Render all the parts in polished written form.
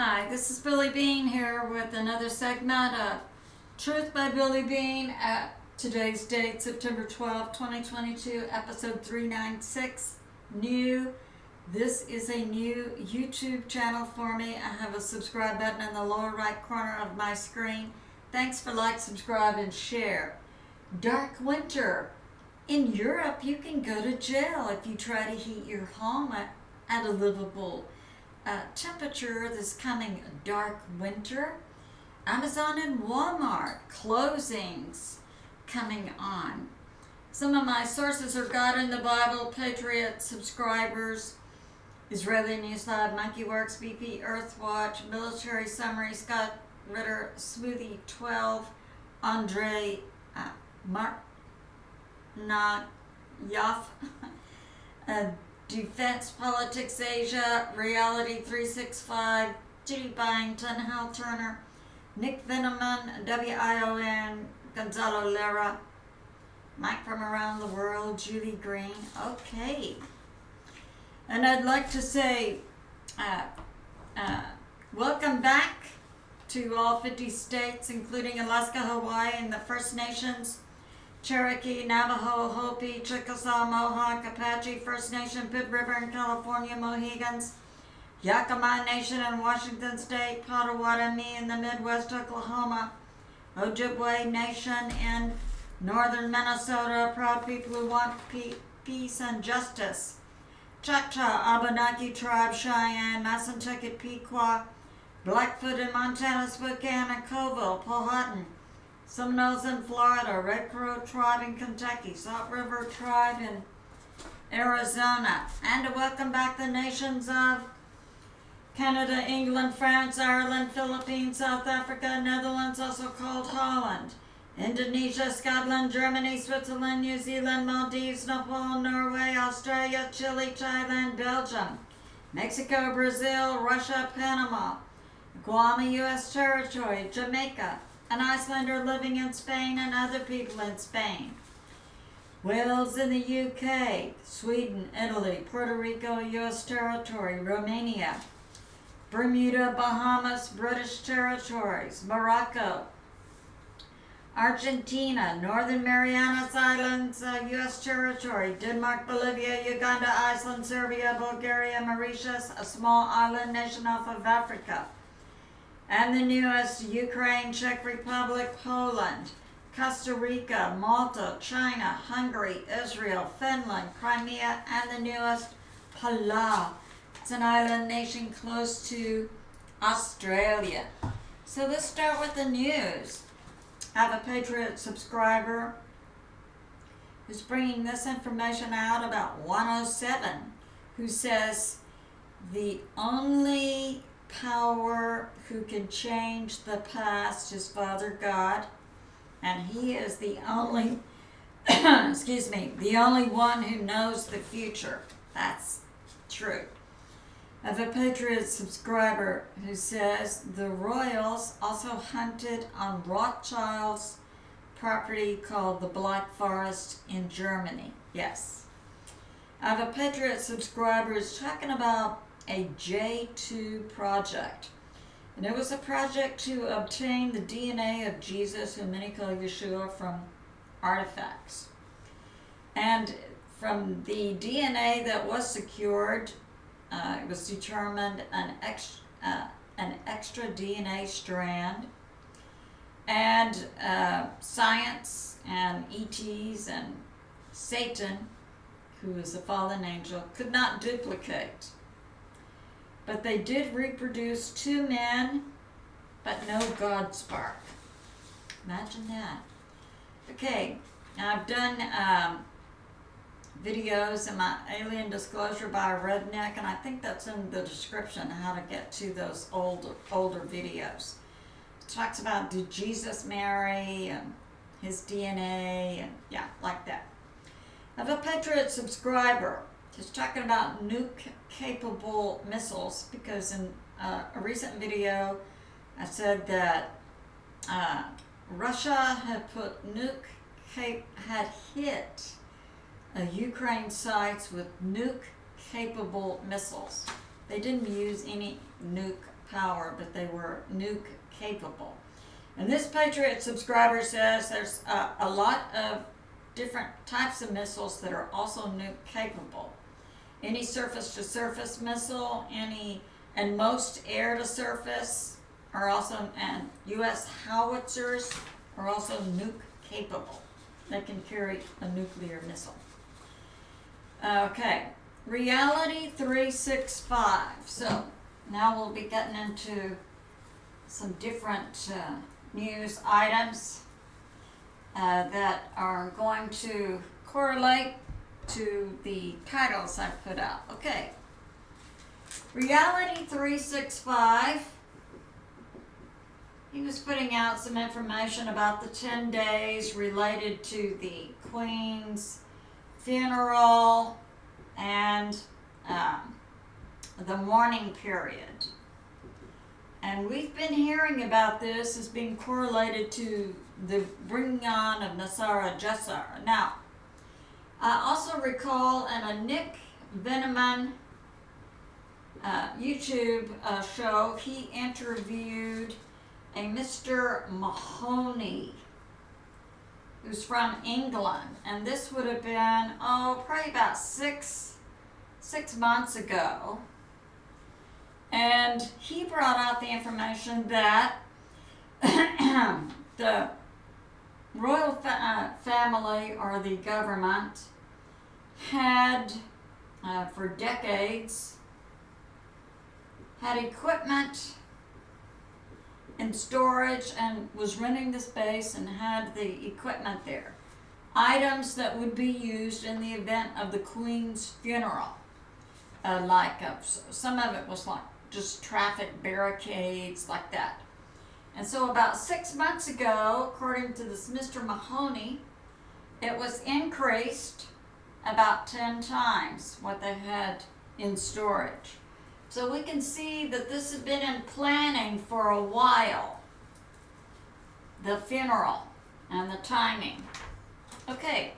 Hi, this is Billie Beene here with another segment of Truth by Billie Beene at today's date, September 12, 2022, episode 396, new. This is a new YouTube channel for me. I have a subscribe button in the lower right corner of my screen. Thanks for like, subscribe, and share. Dark winter. In Europe, you can go to jail if you try to heat your home at a livable temperature this coming dark winter. Amazon and Walmart closings coming on. Some of my sources are God in the Bible, Patriot subscribers, Israeli News Lab, Monkey Werx, BP Earthwatch, Military Summary, Scott Ritter, Smoothie12, Martnanov, Defense Politics Asia, Reality 365, Judy Byington, Hal Turner, Nick Veneman, WION, Gonzalo Lera, Mike from around the world, Julie Green. Okay. And I'd like to say welcome back to all 50 states, including Alaska, Hawaii, and the First Nations, Cherokee, Navajo, Hopi, Chickasaw, Mohawk, Apache, First Nation, Pitt River in California, Mohegans, Yakama Nation in Washington State, Potawatomi in the Midwest, Oklahoma, Ojibwe Nation in northern Minnesota, proud people who want peace and justice, Choctaw, Abenaki Tribe, Cheyenne, Massachusetts, Pequot, Blackfoot in Montana, Spokane and Colville, Powhatan, Seminoles in Florida, Red Crow Tribe in Kentucky, Salt River Tribe in Arizona, and to welcome back the nations of Canada, England, France, Ireland, Philippines, South Africa, Netherlands, also called Holland, Indonesia, Scotland, Germany, Switzerland, New Zealand, Maldives, Nepal, Norway, Australia, Chile, Thailand, Belgium, Mexico, Brazil, Russia, Panama, Guam, U.S. territory, Jamaica, an Icelander living in Spain and other people in Spain, Wales in the UK, Sweden, Italy, Puerto Rico, U.S. territory, Romania, Bermuda, Bahamas, British territories, Morocco, Argentina, Northern Marianas Islands, U.S. territory, Denmark, Bolivia, Uganda, Iceland, Serbia, Bulgaria, Mauritius, a small island nation off of Africa, and the newest, Ukraine, Czech Republic, Poland, Costa Rica, Malta, China, Hungary, Israel, Finland, Crimea, and the newest, Palau. It's an island nation close to Australia. So let's start with the news. I have a Patriot subscriber who's bringing this information out about 107, who says the only power who can change the past is Father God, and he is the only the only one who knows the future. That's true. I have a Patriot subscriber who says the royals also hunted on Rothschild's property called the Black Forest in Germany. Yes. I have a Patriot subscriber who's talking about a J2 project. And it was a project to obtain the DNA of Jesus, who many call Yeshua, from artifacts. And from the DNA that was secured, it was determined an extra DNA strand, and science and ETs and Satan, who is a fallen angel, could not duplicate. But they did reproduce two men, but no God spark. Imagine that. Okay, I've done videos in my Alien Disclosure by Redneck, and I think that's in the description, how to get to those older videos. It talks about, did Jesus marry, and his DNA, and yeah, like that. I have a Patriot subscriber who's talking about nuke-capable missiles, because in a recent video I said that Russia had hit Ukraine sites with nuke-capable missiles. They didn't use any nuke power, but they were nuke capable. And this Patriot subscriber says there's a lot of different types of missiles that are also nuke capable. Any surface-to-surface missile, and most air-to-surface are also, and U.S. howitzers are also nuke capable. They can carry a nuclear missile. Okay, Reality 365. So now we'll be getting into some different news items that are going to correlate to the titles I put out. Okay, Reality 365, he was putting out some information about the 10 days related to the Queen's funeral and the mourning period. And we've been hearing about this as being correlated to the bringing on of Nasara Jassar. Now, I also recall in a Nick Veneman YouTube show, he interviewed a Mr. Mahoney, who's from England. And this would have been, probably about six months ago. And he brought out the information that the royal family or the government had, for decades, had equipment in storage and was renting the space and had the equipment there. Items that would be used in the event of the Queen's funeral. Some of it was like just traffic barricades, like that. And so about 6 months ago, according to this Mr. Mahoney, it was increased about 10 times what they had in storage. So we can see that this has been in planning for a while, the funeral and the timing. Okay.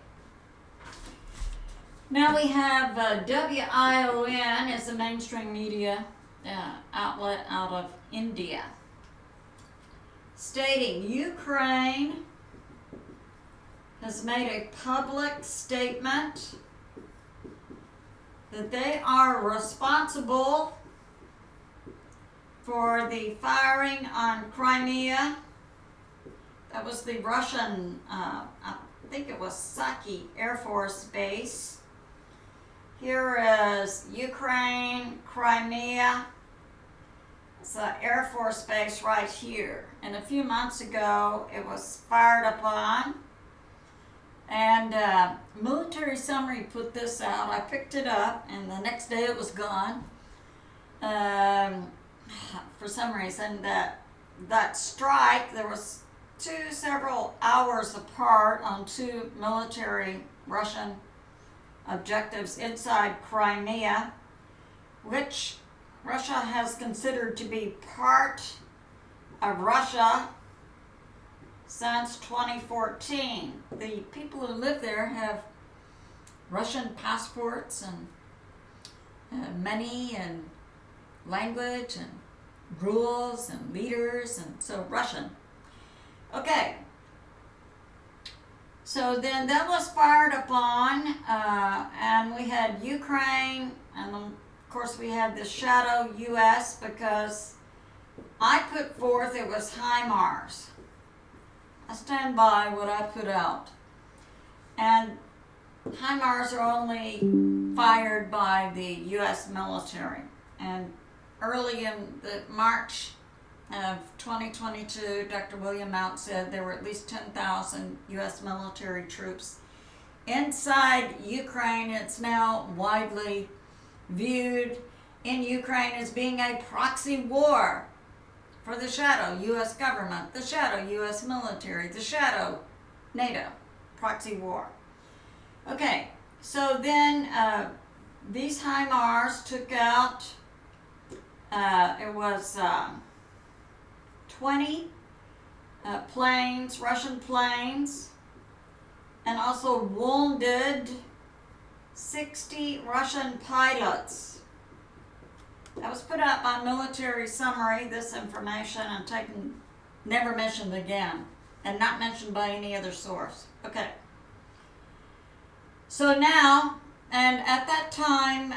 Now we have WION is a mainstream media outlet out of India, stating Ukraine has made a public statement that they are responsible for the firing on Crimea. That was the Russian, I think it was Saki Air Force Base. Here is Ukraine, Crimea. It's an Air Force Base right here. And a few months ago, it was fired upon. And Military Summary put this out. I picked it up, and the next day it was gone. For some reason, that strike, there was several hours apart on two military Russian objectives inside Crimea, which Russia has considered to be part of Russia since 2014. The people who live there have Russian passports and money and language and rules and leaders, and so Russian. Okay. So then that was fired upon, and we had Ukraine, and of course we had the shadow U.S. because I put forth it was HIMARS. I stand by what I put out. And HIMARS are only fired by the U.S. military. And early in the March of 2022, Dr. William Mount said there were at least 10,000 U.S. military troops inside Ukraine. It's now widely viewed in Ukraine as being a proxy war for the shadow U.S. government, the shadow U.S. military, the shadow NATO, proxy war. Okay, so then these HIMARS took out, it was 20 planes, Russian planes, and also wounded 60 Russian pilots. That was put out by Military Summary, this information, and taken, never mentioned again, and not mentioned by any other source. Okay. So now, and at that time,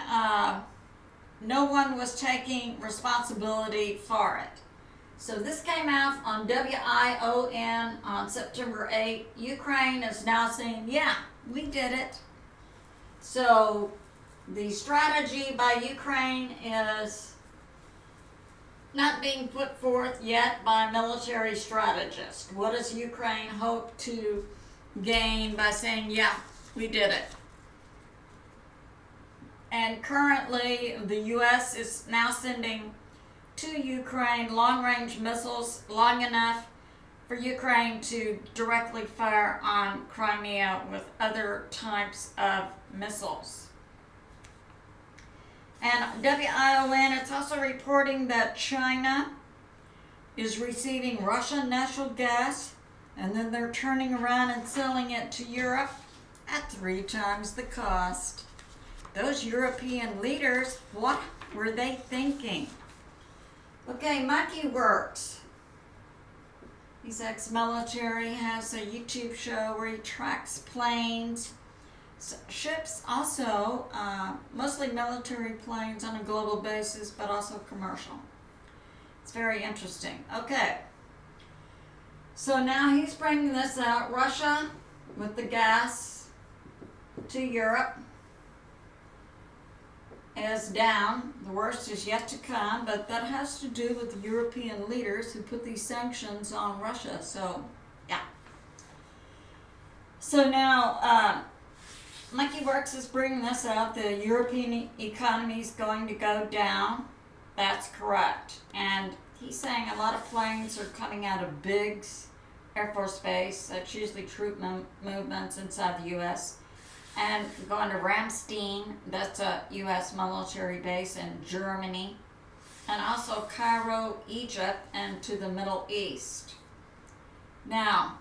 no one was taking responsibility for it. So this came out on WION on September 8. Ukraine is now saying, yeah, we did it. So the strategy by Ukraine is not being put forth yet by military strategists. What does Ukraine hope to gain by saying, yeah, we did it? And currently, the U.S. is now sending to Ukraine long-range missiles long enough for Ukraine to directly fire on Crimea with other types of missiles. And WION, it's also reporting that China is receiving Russian natural gas, and then they're turning around and selling it to Europe at 3 times the cost. Those European leaders, what were they thinking? Okay, Monkey Werx. He's ex-military, has a YouTube show where he tracks planes, ships also, mostly military planes on a global basis, but also commercial. It's very interesting. Okay. So now he's bringing this out. Russia with the gas to Europe is down. The worst is yet to come, but that has to do with the European leaders who put these sanctions on Russia. So, yeah. So now, Monkey Werx is bringing this out. The European economy is going to go down. That's correct. And he's saying a lot of planes are coming out of Biggs Air Force Base. That's usually troop movements inside the U.S. And going to Ramstein, that's a U.S. military base in Germany. And also Cairo, Egypt, and to the Middle East. Now,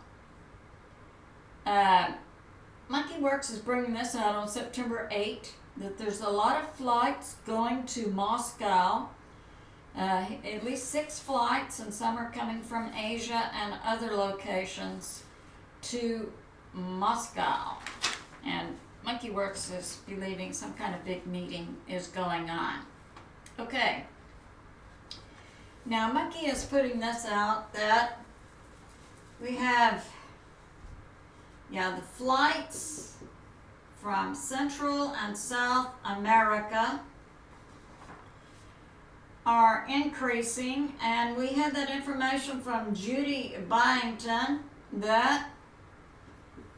Monkey Werx is bringing this out on September 8, that there's a lot of flights going to Moscow. At least 6 flights, and some are coming from Asia and other locations to Moscow. And Monkey Werx is believing some kind of big meeting is going on. Okay. Now Monkey is putting this out that we have, the flights from Central and South America are increasing, and we had that information from Judy Byington that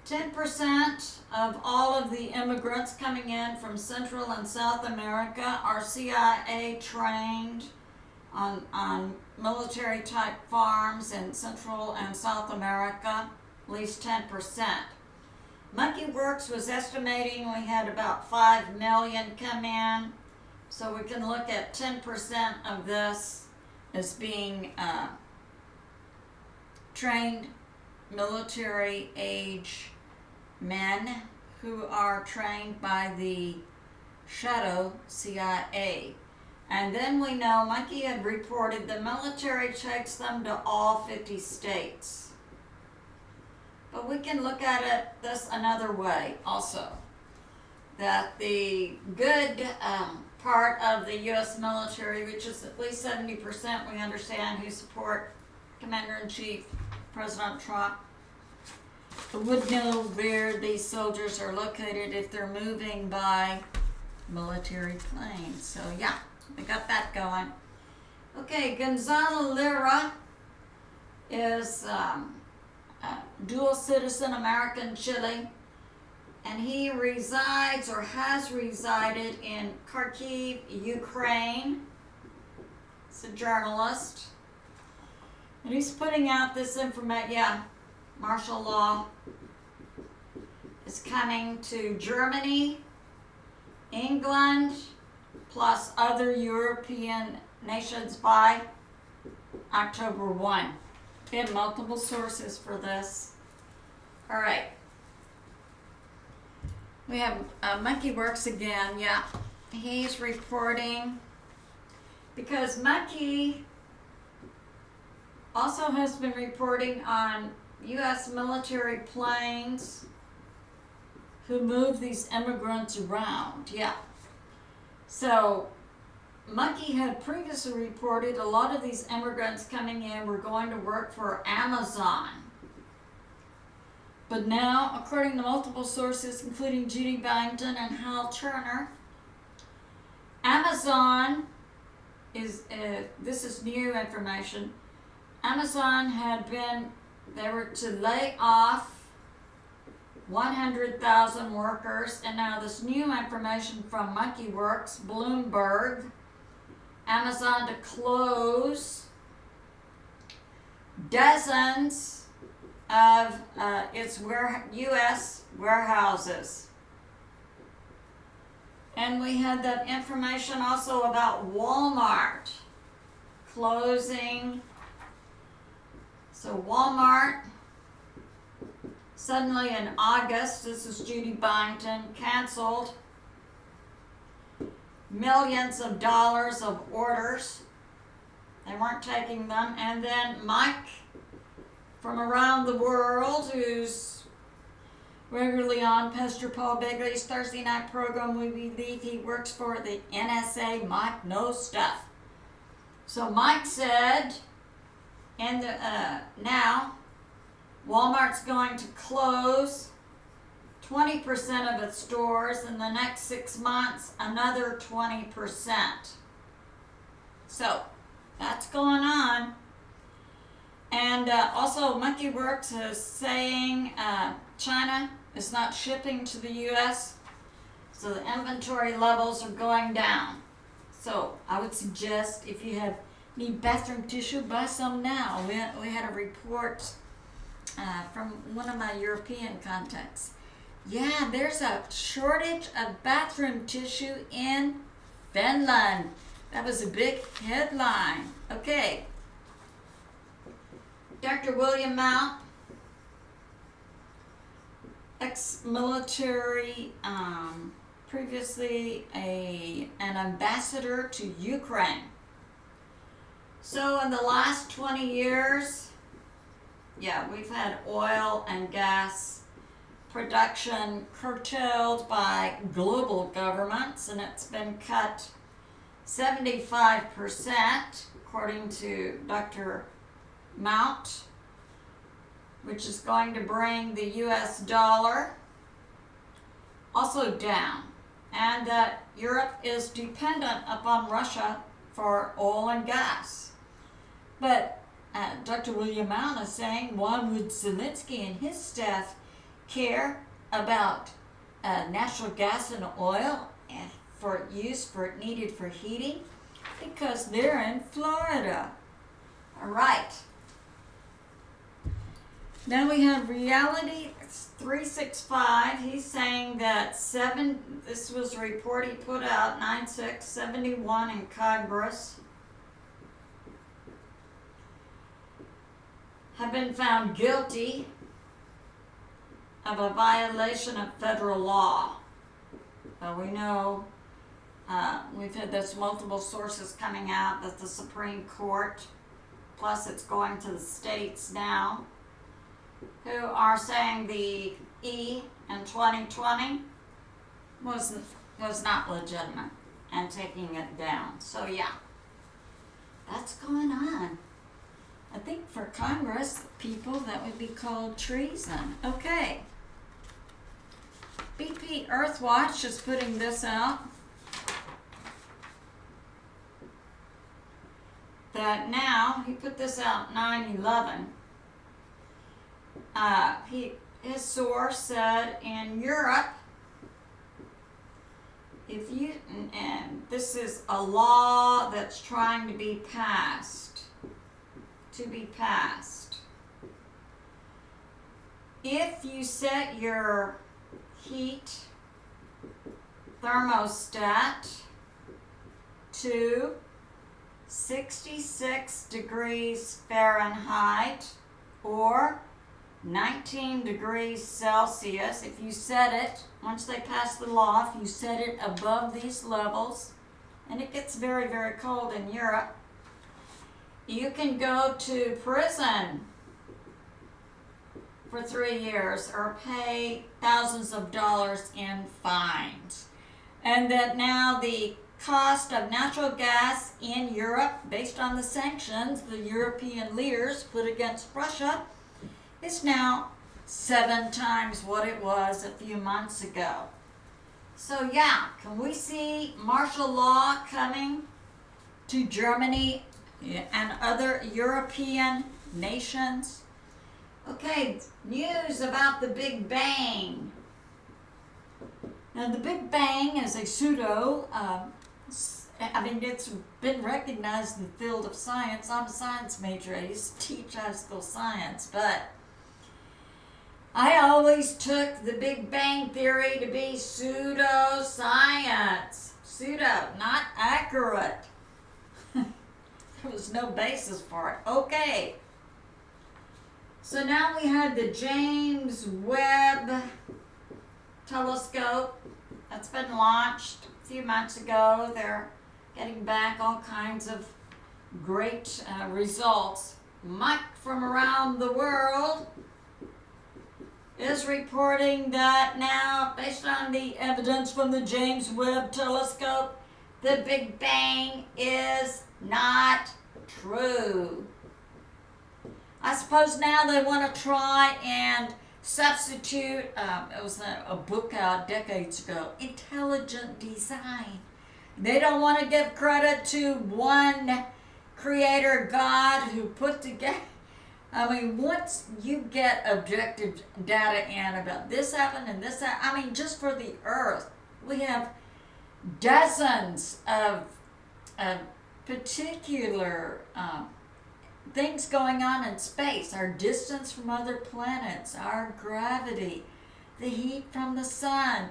10% of all of the immigrants coming in from Central and South America are CIA trained on military type farms in Central and South America, at least 10%. Monkey Werx was estimating we had about 5 million come in, so we can look at 10% of this as being trained military age men who are trained by the shadow CIA. And then we know Monkey had reported the military takes them to all 50 states. But we can look at it this another way also. That the good part of the U.S. military, which is at least 70% we understand who support Commander-in-Chief President Trump, would know where these soldiers are located if they're moving by military planes. So yeah, we got that going. Okay, Gonzalo Lira is a dual citizen, American Chile, and he resides or has resided in Kharkiv, Ukraine. He's a journalist, and he's putting out this information. Martial law is coming to Germany, England, plus other European nations by October 1. We have multiple sources for this. All right. We have Monkey Werx again. Yeah, he's reporting because Monkey also has been reporting on U.S. military planes who move these immigrants around. Yeah. So Monkey had previously reported a lot of these immigrants coming in were going to work for Amazon. But now, according to multiple sources, including Judy Byington and Hal Turner, Amazon is, this is new information, Amazon they were to lay off 100,000 workers, and now this new information from Monkey Werx, Bloomberg, Amazon to close dozens of its U.S. warehouses. And we had that information also about Walmart closing. So Walmart, suddenly in August, this is Judy Byington, canceled millions of dollars of orders. They weren't taking them. And then Mike from around the world, who's regularly on Pastor Paul Begley's Thursday night program, we believe he works for the NSA. Mike knows stuff. So Mike said, now Walmart's going to close 20% of its stores in the next 6 months, another 20%. So that's going on. And also Monkey Werx is saying China is not shipping to the U.S., so the inventory levels are going down. So I would suggest if you need bathroom tissue, buy some now. We had a report from one of my European contacts. Yeah, there's a shortage of bathroom tissue in Finland. That was a big headline. Okay. Dr. William Mount, ex-military, previously an ambassador to Ukraine. So in the last 20 years, yeah, we've had oil and gas production curtailed by global governments, and it's been cut 75%, according to Dr. Mount, which is going to bring the U.S. dollar also down, and that Europe is dependent upon Russia for oil and gas. But Dr. William Mount is saying, why would Zelensky and his staff care about natural gas and oil and needed for heating? Because they're in Florida. All right. Then we have Reality 365. He's saying that this was a report he put out, 9/6/71 in Congress, have been found guilty of a violation of federal law. We know, we've had this multiple sources coming out that the Supreme Court, plus it's going to the states now, who are saying the E in 2020 was not legitimate and taking it down. So yeah, that's going on. I think for Congress people that would be called treason. Okay. BP Earthwatch is putting this out. That now, he put this out 9/11. His source said in Europe, and this is a law that's trying to be passed. If you set your heat thermostat to 66 degrees Fahrenheit or 19 degrees Celsius, if you set it, once they pass the law, if you set it above these levels, and it gets very, very cold in Europe, you can go to prison for 3 years or pay thousands of dollars in fines. And that now the cost of natural gas in Europe, based on the sanctions the European leaders put against Russia, is now 7 times what it was a few months ago. So yeah, can we see martial law coming to Germany and other European nations? Okay, news about the Big Bang. Now the Big Bang is a pseudo, it's been recognized in the field of science. I'm a science major, I used to teach high school science, but I always took the Big Bang Theory to be pseudo-science. Pseudo, not accurate. There was no basis for it. Okay. So now we had the James Webb telescope that's been launched a few months ago. They're getting back all kinds of great results. Mike from around the world is reporting that now, based on the evidence from the James Webb telescope, the Big Bang is not true. I suppose now they want to try and substitute, it was a book out decades ago, intelligent design. They don't want to give credit to one creator God who put together. Once you get objective data in about this happened and this happened, just for the Earth, we have dozens of particular things going on in space. Our distance from other planets, our gravity, the heat from the sun.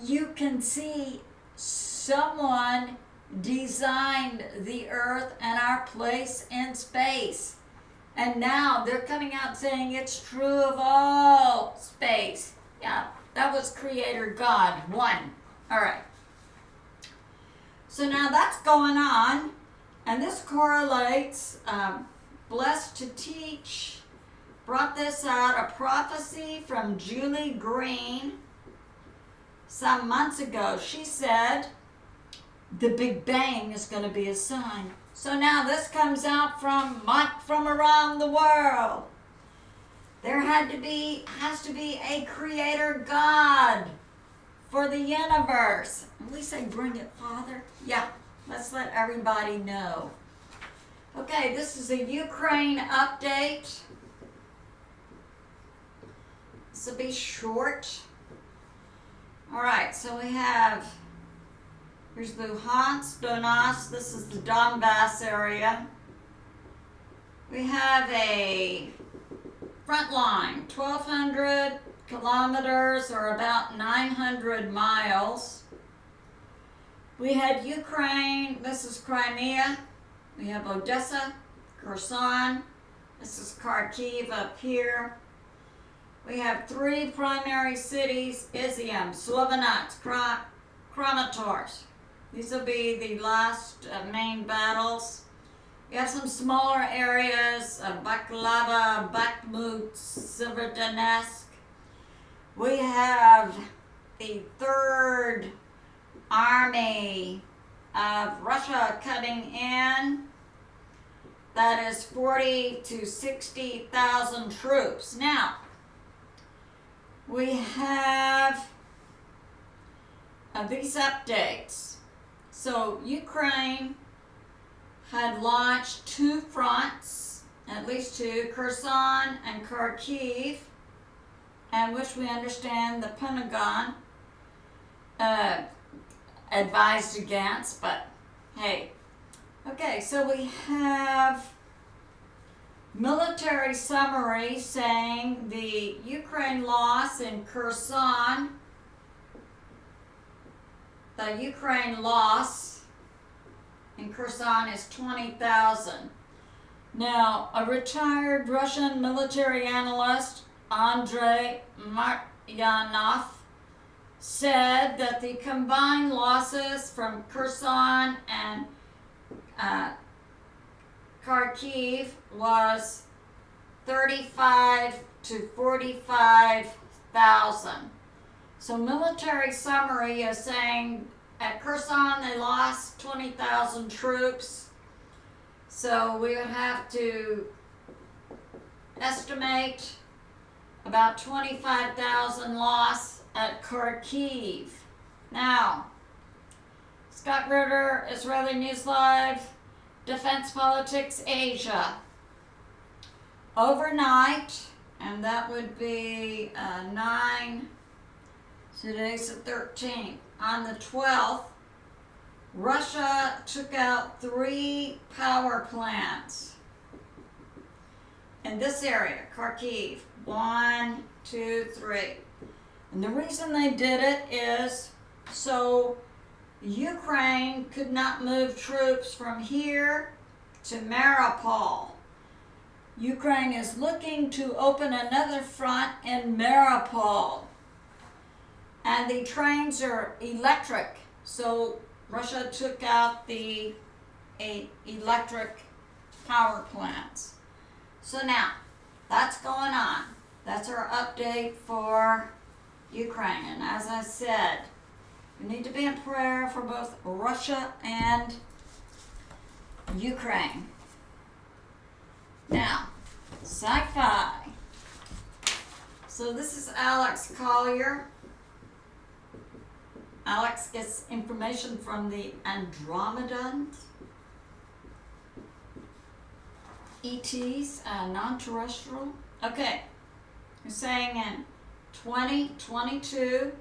You can see someone designed the Earth and our place in space. And now they're coming out saying it's true of all space. Yeah, that was Creator God, one. All right. So now that's going on, and this correlates. Blessed to Teach brought this out, a prophecy from Julie Green some months ago. She said the Big Bang is going to be a sign. So now this comes out from Mike from around the world. There has to be a creator God for the universe. And we say, bring it, Father. Yeah, let's let everybody know. Okay, this is a Ukraine update. This will be short. All right, so we have, here's Luhansk, Donetsk. This is the Donbass area. We have a front line, 1,200 kilometers or about 900 miles. We had Ukraine, this is Crimea. We have Odessa, Kherson. This is Kharkiv up here. We have 3 primary cities, Izium, Slovensk, Kramatorsk. These will be the last main battles. We have some smaller areas, Baklava, Bakhmut, Severodonetsk. We have the 3rd Army of Russia cutting in. That is 40 to 60,000 troops. Now, we have these updates. So Ukraine had launched 2 fronts, at least 2, Kherson and Kharkiv, and which we understand the Pentagon advised against, but hey. Okay, so we have military summary saying the Ukraine loss in Kherson, the Ukraine loss in Kherson is 20,000. Now, a retired Russian military analyst, Andrei Martyanov, said that the combined losses from Kherson and Kharkiv was 35 to 45,000. So military summary is saying at Kherson they lost 20,000 troops. So we would have to estimate about 25,000 loss at Kharkiv. Now, Scott Ritter, Israeli News Live, Defense Politics Asia. Overnight, and that would be 9, today's the 13th. On the 12th, Russia took out 3 power plants in this area, Kharkiv. 1, 2, 3. And the reason they did it is so Ukraine could not move troops from here to Mariupol. Ukraine is looking to open another front in Mariupol. And the trains are electric, so Russia took out the electric power plants. So now, that's going on. That's our update for Ukraine. And as I said, we need to be in prayer for both Russia and Ukraine. Now, sci-fi. So this is Alex Collier. Alex gets information from the Andromedans, ETs, non-terrestrial. Okay, you're saying in 2022,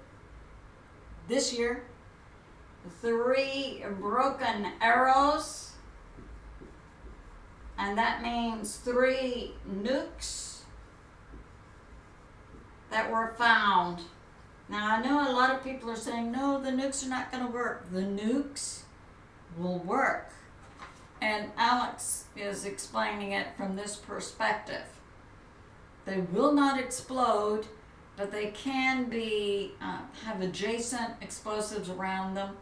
this year, 3 broken arrows, and that means 3 nukes that were found. Now, I know a lot of people are saying, no, the nukes are not going to work. The nukes will work. And Alex is explaining it from this perspective. They will not explode, but they can be have adjacent explosives around them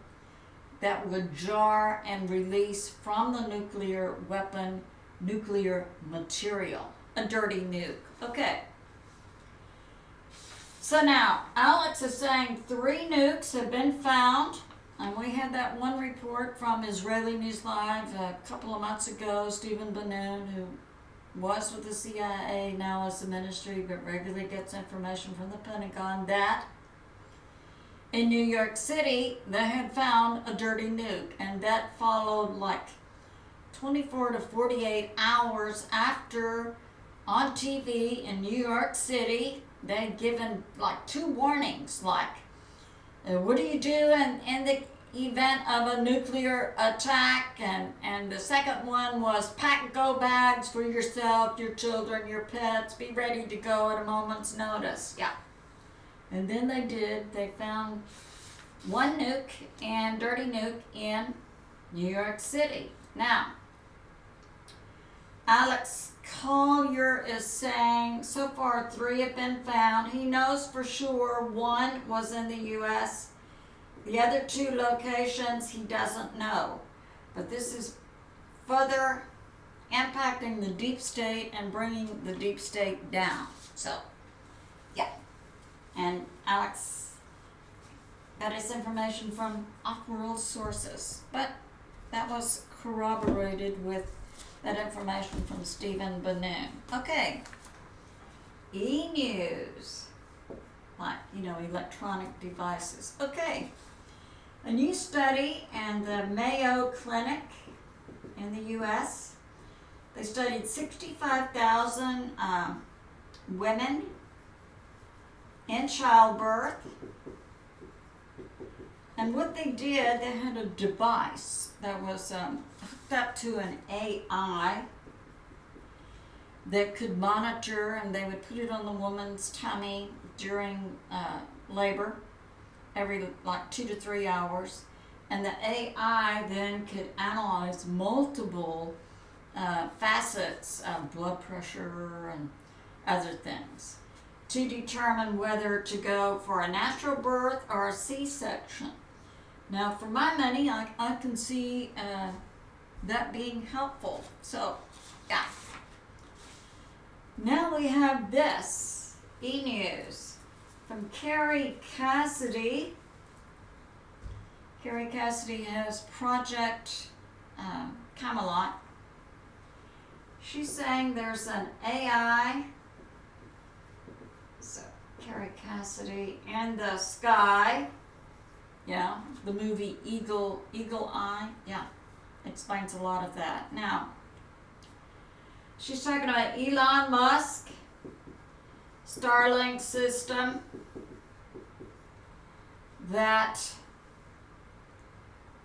that would jar and release from the nuclear weapon nuclear material, a dirty nuke. Okay. So now, Alex is saying 3 nukes have been found, and we had that one report from Israeli News Live a couple of months ago, Steven Ben-Nun, who was with the CIA, now is the ministry, but regularly gets information from the Pentagon, that in New York City, they had found a dirty nuke, and that followed like 24 to 48 hours after, on TV in New York City, they had given like 2 warnings, like, what do you do in the event of a nuclear attack? And the second one was pack go bags for yourself, your children, your pets, be ready to go at a moment's notice. Yeah. And then they did. They found 1 nuke and dirty nuke in New York City. Now, Alex Collier is saying so far 3 have been found. He knows for sure 1 was in the U.S. The other 2 locations he doesn't know. But this is further impacting the deep state and bringing the deep state down. So, yeah. And Alex got his information from off-world sources. But that was corroborated with that information from Steven Ben-Nun. Okay. E-News. Like, electronic devices. Okay. A new study in the Mayo Clinic in the U.S. They studied 65,000 women in childbirth. And what they did, they had a device that was hooked up to an AI that could monitor, and they would put it on the woman's tummy during labor every 2 to 3 hours. And the AI then could analyze multiple facets of blood pressure and other things to determine whether to go for a natural birth or a C-section. Now, for my money, I can see that being helpful. So, yeah. Now we have this e-news from Carrie Cassidy. Carrie Cassidy has Project Camelot. She's saying there's an AI. So, Carrie Cassidy in the sky. Yeah, the movie Eagle Eye. Yeah, explains a lot of that. Now, she's talking about Elon Musk, Starlink system, that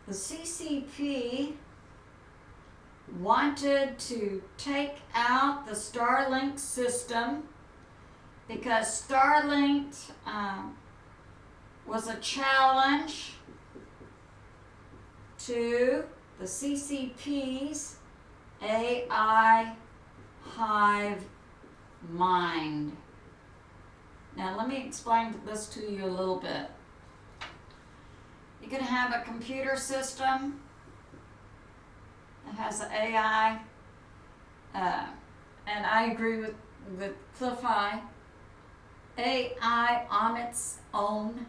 the CCP wanted to take out the Starlink system because Starlink was a challenge to the CCP's AI hive mind. Now let me explain this to you a little bit. You can have a computer system that has an AI, and I agree with Cliff High. AI on its own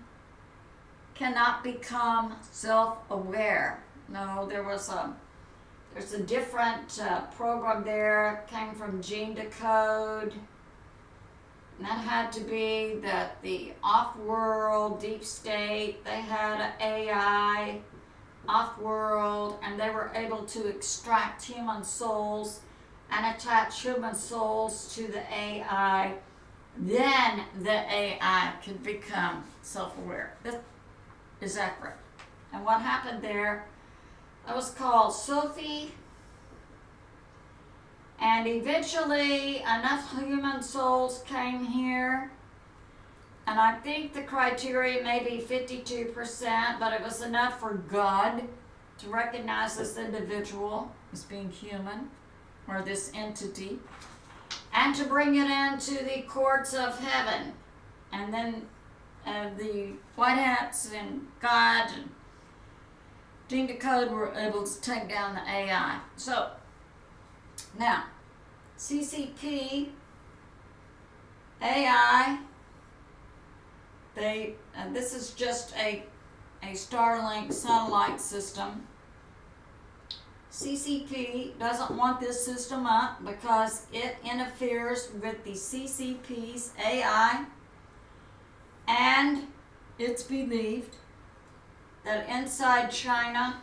cannot become self-aware. No, there's a different program there, came from Gene Decode, and that had to be that the off-world, deep state, they had an AI off-world, and they were able to extract human souls and attach human souls to the AI. Then the AI could become self-aware. This is accurate. And what happened there, that was called Sophie, and eventually enough human souls came here, and I think the criteria may be 52%, but it was enough for God to recognize this individual as being human, or this entity, and to bring it into the courts of heaven. And then the White Hats and God and Gene Decode were able to take down the AI. So, now, CCP AI, this is just a Starlink satellite system. CCP doesn't want this system up because it interferes with the CCP's AI, and it's believed that inside China,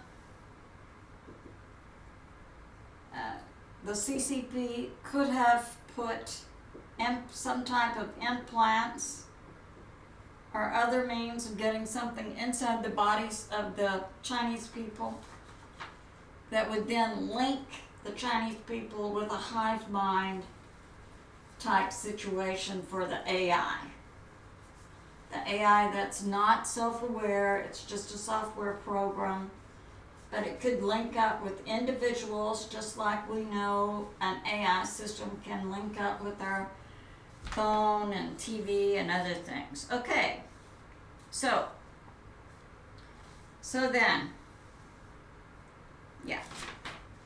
the CCP could have put some type of implants or other means of getting something inside the bodies of the Chinese people that would then link the Chinese people with a hive mind type situation for the AI. The AI that's not self-aware, it's just a software program, but it could link up with individuals just like we know an AI system can link up with our phone and TV and other things. Okay, so then, yeah,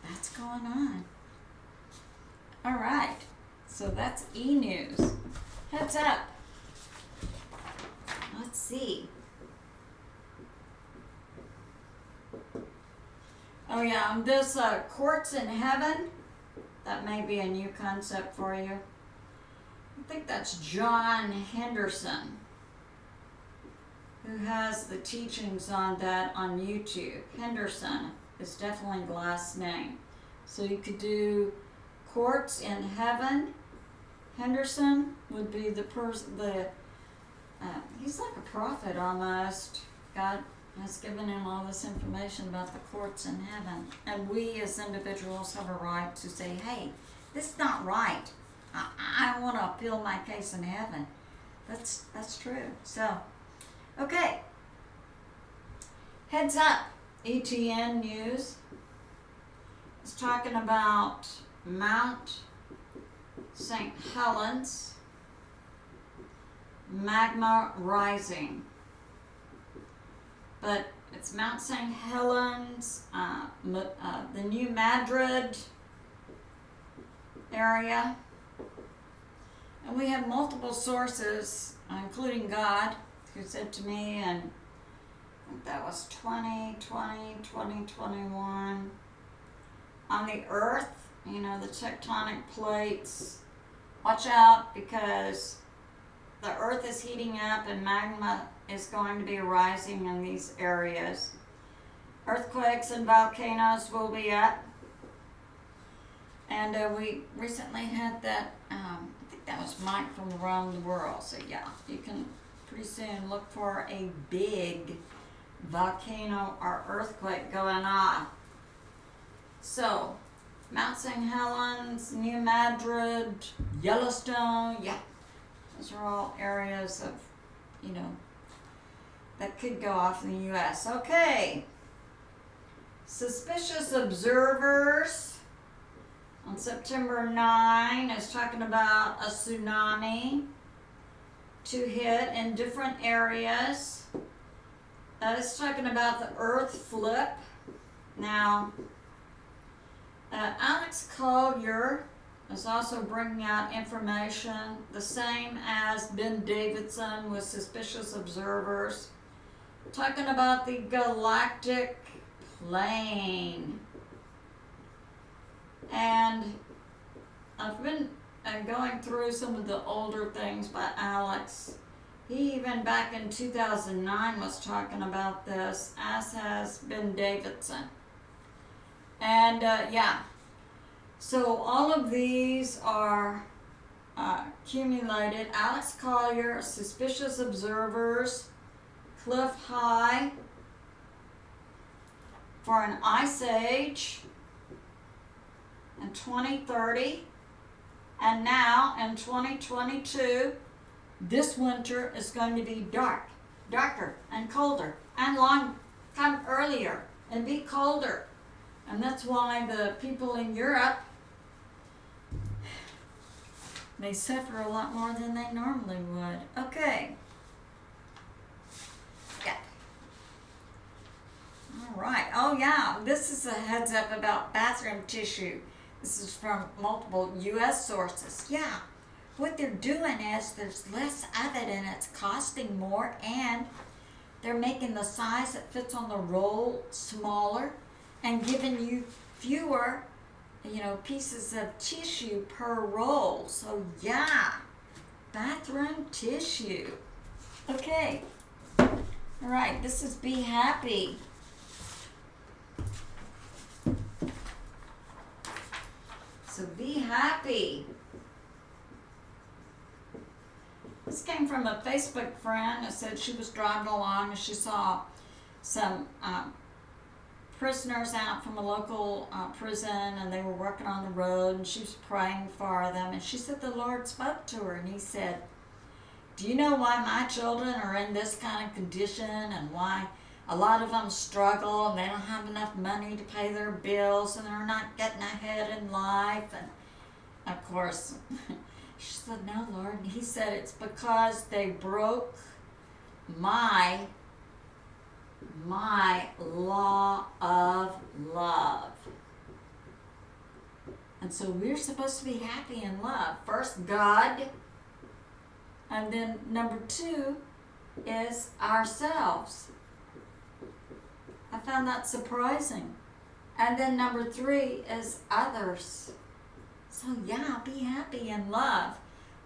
that's going on. All right, so that's e-news. Heads up. Let's see. Oh yeah, this Courts in Heaven, that may be a new concept for you. I think that's John Henderson who has the teachings on that on YouTube. Henderson is definitely the last name. So you could do Courts in Heaven. Henderson would be the person, he's like a prophet almost. God has given him all this information about the courts in heaven. And we as individuals have a right to say, hey, this is not right. I want to appeal my case in heaven. That's true. So, okay. Heads up, ETN News is talking about Mount St. Helens. magma rising. But it's Mount St. Helens, the New Madrid area. And we have multiple sources, including God, who said to me, and I think that was 2021, on the earth, you know, the tectonic plates. Watch out, because the earth is heating up and magma is going to be rising in these areas. Earthquakes and volcanoes will be up. And we recently had that, I think that was Mike from Around the World. So yeah, you can pretty soon look for a big volcano or earthquake going on. So, Mount St. Helens, New Madrid, Yellowstone, yeah. Those are all areas of, you know, that could go off in the U.S. Okay. Suspicious observers on September 9 is talking about a tsunami to hit in different areas. It's talking about the earth flip. Now, Alex Collier is also bringing out information, the same as Ben Davidson with suspicious observers, talking about the galactic plane. And I've been going through some of the older things by Alex. He even back in 2009 was talking about this, as has Ben Davidson. And yeah, so all of these are accumulated. Alex Collier, suspicious observers, cliff high for an ice age in 2030, and now in 2022, this winter is going to be darker and colder, and come earlier and be colder. And that's why the people in Europe, they suffer a lot more than they normally would. Okay. Yeah. All right. Oh, yeah. This is a heads up about bathroom tissue. This is from multiple U.S. sources. Yeah. What they're doing is there's less of it and it's costing more, and they're making the size that fits on the roll smaller and giving you fewer, you know, pieces of tissue per roll. So yeah, bathroom tissue. Okay. All right, this is Be Happy. So be happy. This came from a Facebook friend who said she was driving along and she saw some prisoners out from a local prison, and they were working on the road, and she was praying for them, and she said the Lord spoke to her, and he said, do you know why my children are in this kind of condition, and why a lot of them struggle and they don't have enough money to pay their bills and they're not getting ahead in life? And of course she said, no, Lord. And he said, it's because they broke my law of love. And so we're supposed to be happy in love. First, God, and then number 2 is ourselves. I found that surprising. And then number 3 is others. So yeah, be happy in love.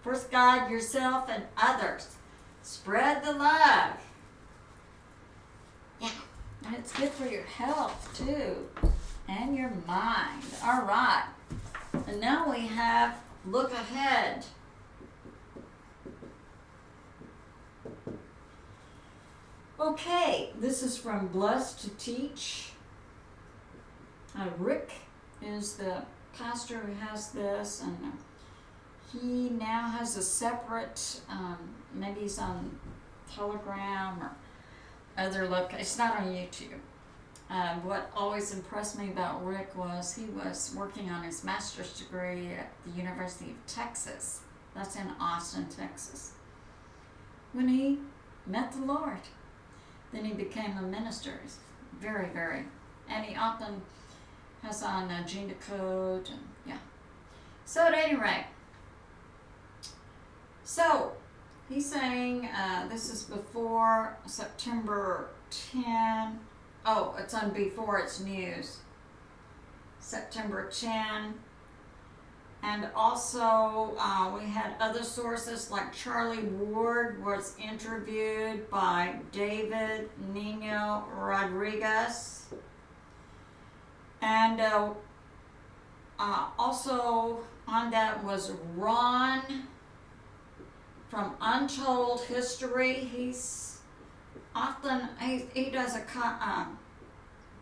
First, God, yourself, and others. Spread the love. Yeah, and it's good for your health too, and your mind. All right, and now we have look ahead. Okay, this is from Blessed to Teach. Rick is the pastor who has this, and he now has a separate, maybe he's on Telegram or other location. It's not on YouTube. What always impressed me about Rick was he was working on his master's degree at the University of Texas. That's in Austin, Texas. when he met the Lord. Then he became a minister. He's very, very, and he often has on a gene code, and yeah. So at any rate, so he's saying this is before September 10. Oh, it's on Beforeitsnews, September 10. And also, we had other sources like Charlie Ward was interviewed by David Nino Rodriquez. And also on that was Ron from Untold History. He's often, he does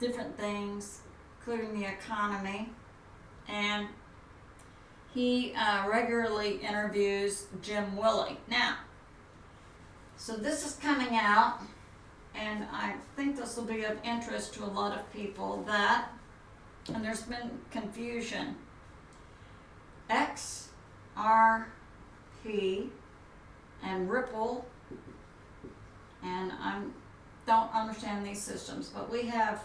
different things, including the economy. And he regularly interviews Jim Willey. Now, so this is coming out, and I think this will be of interest to a lot of people that, and there's been confusion, XRP and Ripple, and I don't understand these systems, but we have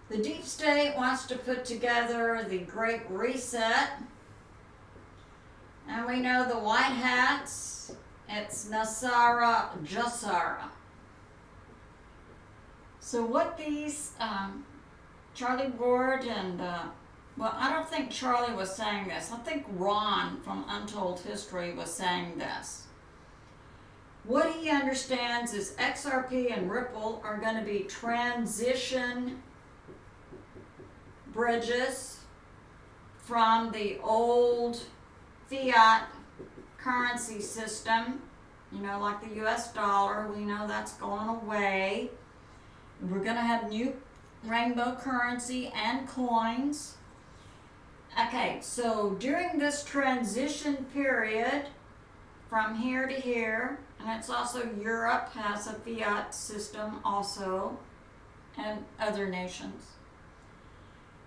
the deep state wants to put together the Great Reset. And we know the white hats, it's Nasara Jassara. So what these, Charlie Ward and, well, I don't think Charlie was saying this. I think Ron from Untold History was saying this. What he understands is XRP and Ripple are going to be transition bridges from the old fiat currency system, you know, like the US dollar. We know that's going away. We're going to have new rainbow currency and coins. Okay, so during this transition period from here to here, and it's also Europe has a fiat system also, and other nations.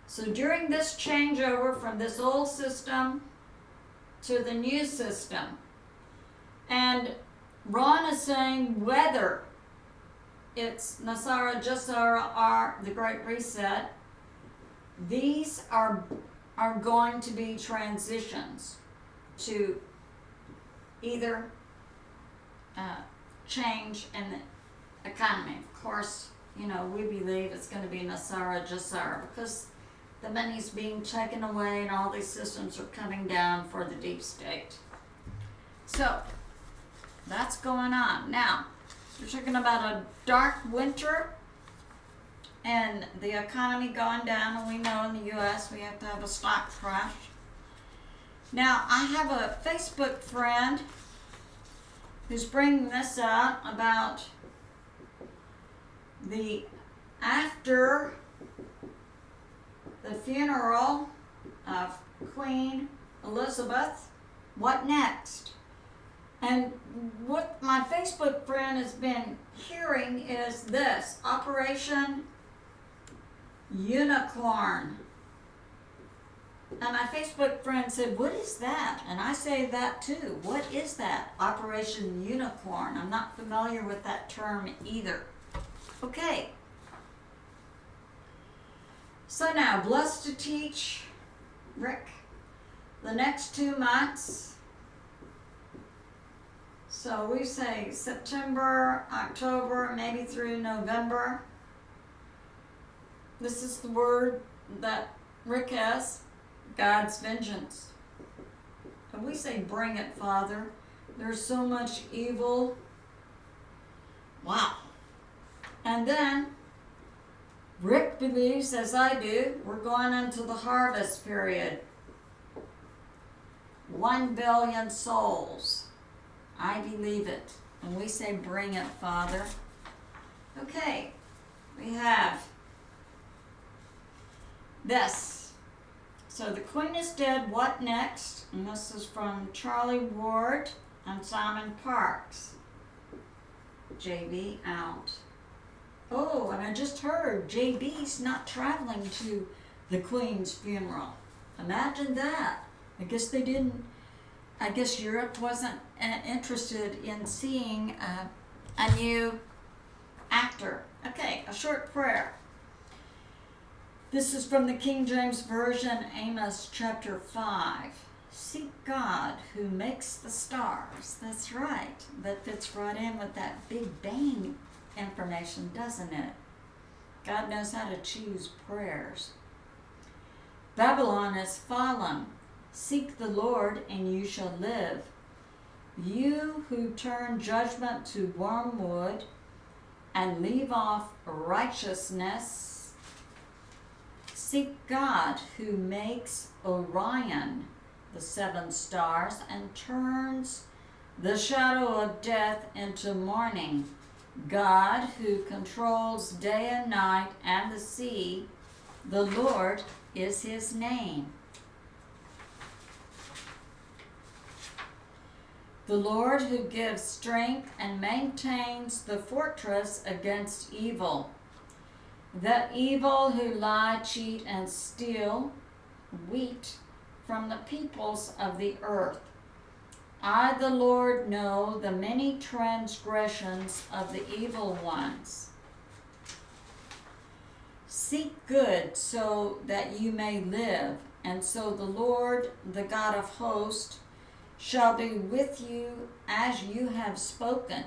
So during this changeover from this old system to the new system, and Ron is saying whether it's Nasara, Jassara, or the Great Reset, these are going to be transitions to either change in the economy. Of course, you know, we believe it's going to be Nasara, Jassara, because the money's being taken away and all these systems are coming down for the deep state. So, that's going on. Now, we're talking about a dark winter and the economy going down, and we know in the US we have to have a stock crash. Now, I have a Facebook friend who's bringing this out about the after the funeral of Queen Elizabeth, what next? And what my Facebook friend has been hearing is this, Operation Unicorn. And my Facebook friend said, what is that? And I say that too. What is that? Operation Unicorn. I'm not familiar with that term either. Okay. So now, blessed to teach, Rick, the next 2 months. So we say September, October, maybe through November. This is the word that Rick has, God's vengeance. And we say, bring it, Father. There's so much evil. Wow. And then, Rick believes, as I do, we're going into the harvest period. 1 billion souls. I believe it. And we say, bring it, Father. Okay, we have this. So the Queen is dead, what next? And this is from Charlie Ward and Simon Parks. JB out. Oh, and I just heard JB's not traveling to the Queen's funeral. Imagine that. I guess they didn't I guess Europe wasn't interested in seeing a new actor. Okay, a short prayer. This is from the King James Version, Amos chapter 5. Seek God who makes the stars. That's right. That fits right in with that Big Bang information, doesn't it? God knows how to choose prayers. Babylon is fallen. Seek the Lord and you shall live. You who turn judgment to wormwood and leave off righteousness, seek God who makes Orion, the 7 stars, and turns the shadow of death into morning. God who controls day and night and the sea, the Lord is his name. The Lord who gives strength and maintains the fortress against evil. The evil who lie, cheat, and steal wheat from the peoples of the earth. I, the Lord, know the many transgressions of the evil ones. Seek good so that you may live, and so the Lord, the God of hosts, shall be with you as you have spoken.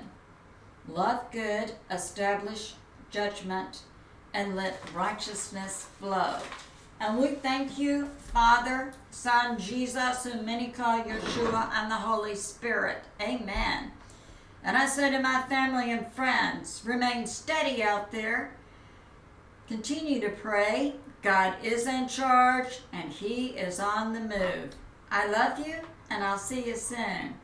Love good, establish judgment, and let righteousness flow. And we thank you, Father, Son, Jesus, whom many call Yeshua, and the Holy Spirit. Amen. And I say to my family and friends, remain steady out there. Continue to pray. God is in charge, and he is on the move. I love you, and I'll see you soon.